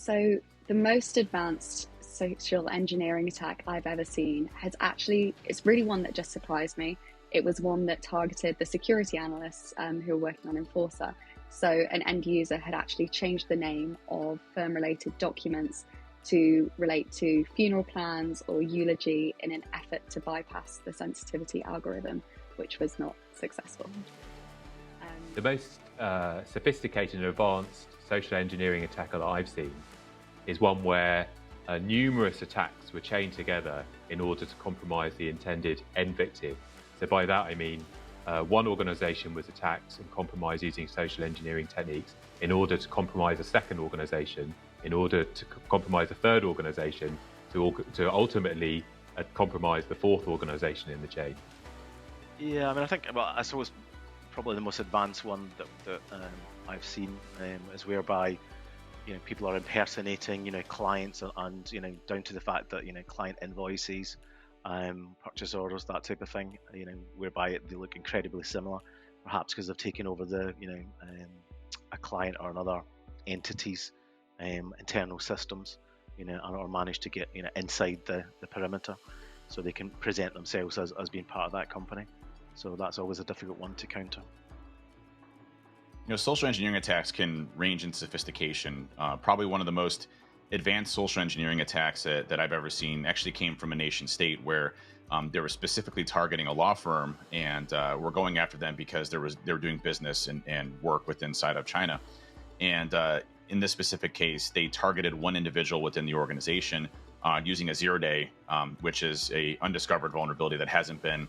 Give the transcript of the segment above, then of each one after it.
So the most advanced social engineering attack I've ever seen it's really one that just surprised me. It was one that targeted the security analysts who were working on Enforcer. So an end user had actually changed the name of firm-related documents to relate to funeral plans or eulogy in an effort to bypass the sensitivity algorithm, which was not successful. The most sophisticated and advanced social engineering attack that I've seen is one where numerous attacks were chained together in order to compromise the intended end victim. So by that I mean one organization was attacked and compromised using social engineering techniques in order to compromise a second organization, in order to compromise a third organization, to ultimately compromise the fourth organization in the chain. Yeah, I mean, I suppose probably the most advanced one that I've seen is whereby people are impersonating clients and down to the fact that client invoices, purchase orders, that type of thing, whereby they look incredibly similar, perhaps because they've taken over the a client or another entity's internal systems, or managed to get inside the perimeter, so they can present themselves as being part of that company. So that's always a difficult one to counter. Social engineering attacks can range in sophistication. Probably one of the most advanced social engineering attacks that I've ever seen actually came from a nation state where they were specifically targeting a law firm, and were going after them because they were doing business and work inside of China. And in this specific case, they targeted one individual within the organization using a zero-day, which is a undiscovered vulnerability that hasn't been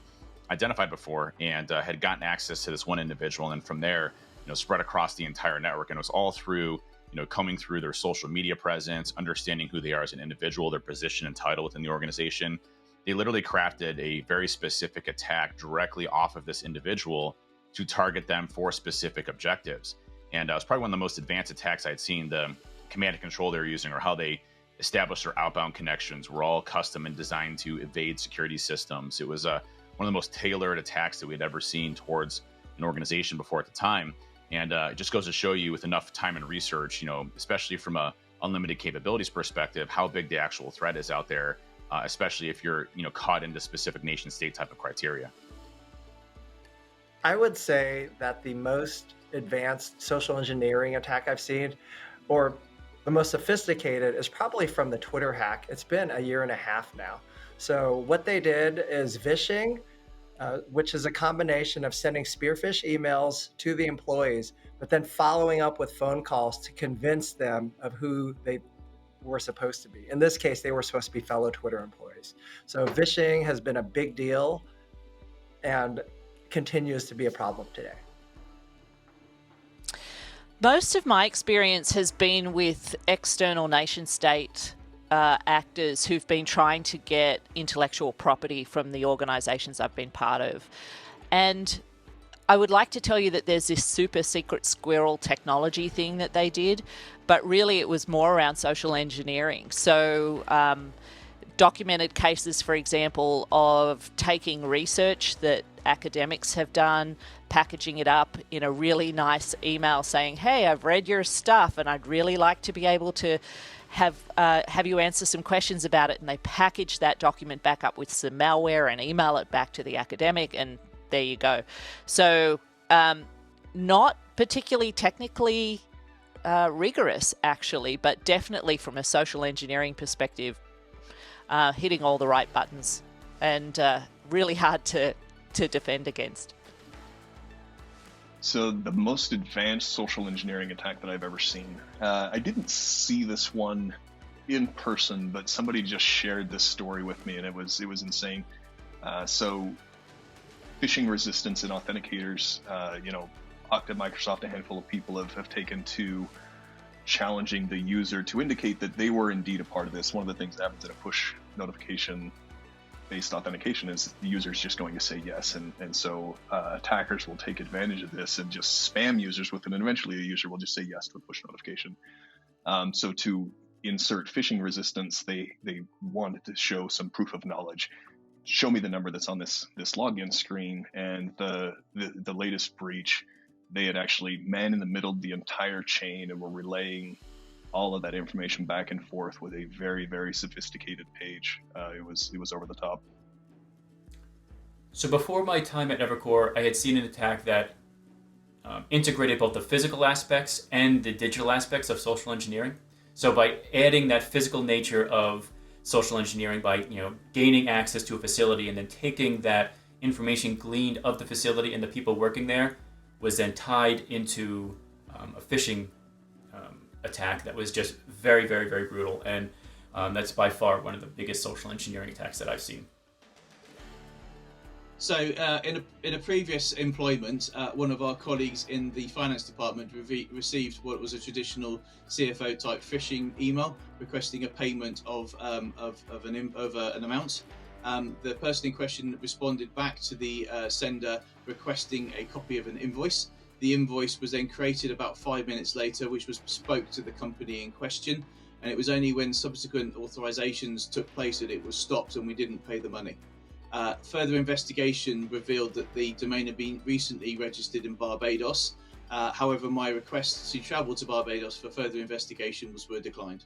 identified before, and had gotten access to this one individual, and from there, spread across the entire network. And it was all through, coming through their social media presence, understanding who they are as an individual, their position and title within the organization. They literally crafted a very specific attack directly off of this individual to target them for specific objectives. And it was probably one of the most advanced attacks I'd seen. The command and control they were using, or how they established their outbound connections, were all custom and designed to evade security systems. It was one of the most tailored attacks that we'd ever seen towards an organization before at the time. And it just goes to show you, with enough time and research, especially from a unlimited capabilities perspective, how big the actual threat is out there, especially if you're, caught into specific nation state type of criteria. I would say that the most advanced social engineering attack I've seen, or the most sophisticated, is probably from the Twitter hack. It's been a year and a half now. So what they did is vishing, which is a combination of sending spearfish emails to the employees, but then following up with phone calls to convince them of who they were supposed to be. In this case, they were supposed to be fellow Twitter employees. So vishing has been a big deal and continues to be a problem today. Most of my experience has been with external nation state actors who've been trying to get intellectual property from the organizations I've been part of. And I would like to tell you that there's this super secret squirrel technology thing that they did, but really it was more around social engineering. So documented cases, for example, of taking research that academics have done, packaging it up in a really nice email saying, hey, I've read your stuff and I'd really like to be able to have you answer some questions about it, and they package that document back up with some malware and email it back to the academic, and there you go. So not particularly technically rigorous, actually, but definitely from a social engineering perspective, hitting all the right buttons, and really hard to defend against. So the most advanced social engineering attack that I've ever seen, I didn't see this one in person, but somebody just shared this story with me, and it was insane. So phishing resistance and authenticators, Okta, Microsoft, a handful of people have taken to challenging the user to indicate that they were indeed a part of this. One of the things that happens in a push notification based authentication is the user is just going to say yes, and so attackers will take advantage of this and just spam users with it, and eventually the user will just say yes to a push notification. So to insert phishing resistance, they wanted to show some proof of knowledge. Show me the number that's on this login screen, and the latest breach, they had actually man in the middle of the entire chain and were relaying all of that information back and forth with a very, very sophisticated page. It was over the top. So before my time at Evercore, I had seen an attack that integrated both the physical aspects and the digital aspects of social engineering. So by adding that physical nature of social engineering, by gaining access to a facility and then taking that information gleaned of the facility and the people working there, was then tied into a phishing attack that was just very, very, very brutal. And that's by far one of the biggest social engineering attacks that I've seen. So in a previous employment, one of our colleagues in the finance department received what was a traditional CFO type phishing email requesting a payment of an amount. The person in question responded back to the sender requesting a copy of an invoice. The invoice was then created about 5 minutes later, which was bespoke to the company in question, and it was only when subsequent authorizations took place that it was stopped and we didn't pay the money. Further investigation revealed that the domain had been recently registered in Barbados. However, my requests to travel to Barbados for further investigation were declined.